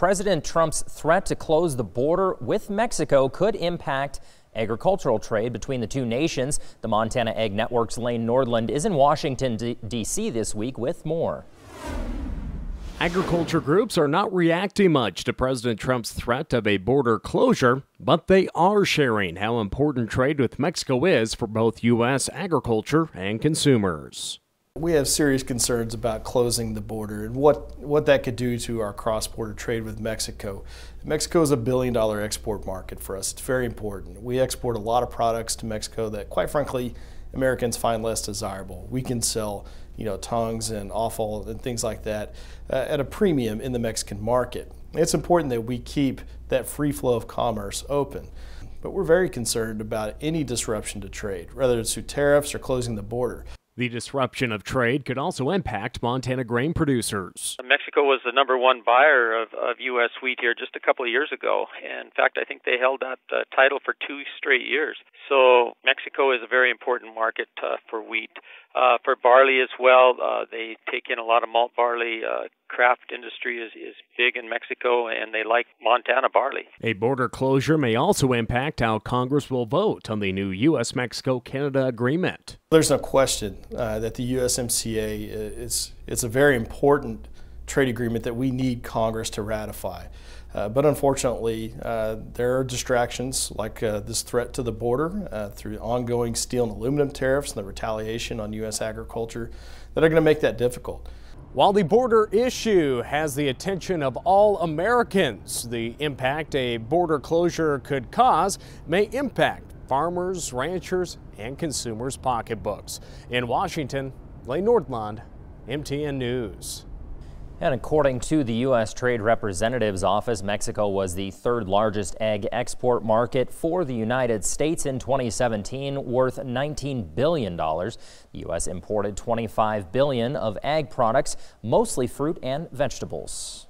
President Trump's threat to close the border with Mexico could impact agricultural trade between the two nations. The Montana Ag Network's Lane Nordland is in Washington, D.C. this week with more. Agriculture groups are not reacting much to President Trump's threat of a border closure, but they are sharing how important trade with Mexico is for both U.S. agriculture and consumers. We have serious concerns about closing the border and what that could do to our cross-border trade with Mexico. Mexico is a $1 billion export market for us. It's very important. We export a lot of products to Mexico that, quite frankly, Americans find less desirable. We can sell, tongues and offal and things like that at a premium in the Mexican market. It's important that we keep that free flow of commerce open. But we're very concerned about any disruption to trade, whether it's through tariffs or closing the border. The disruption of trade could also impact Montana grain producers. Mexico was the #1 buyer of U.S. wheat here just a couple of years ago. And in fact, I think they held that title for 2 straight years. So Mexico is a very important market for wheat. For barley as well, they take in a lot of malt barley. Craft industry is big in Mexico, and they like Montana barley. A border closure may also impact how Congress will vote on the new U.S.-Mexico-Canada agreement. There's no question that the USMCA it's a very important trade agreement that we need Congress to ratify. But unfortunately, there are distractions like this threat to the border through ongoing steel and aluminum tariffs and the retaliation on U.S. agriculture that are going to make that difficult. While the border issue has the attention of all Americans, the impact a border closure could cause may impact farmers, ranchers, and consumers' pocketbooks. In Washington, Lane Nordland, MTN News. And according to the U.S. Trade Representative's office, Mexico was the 3rd largest ag export market for the United States in 2017, worth $19 billion. The U.S. imported $25 billion of ag products, mostly fruit and vegetables.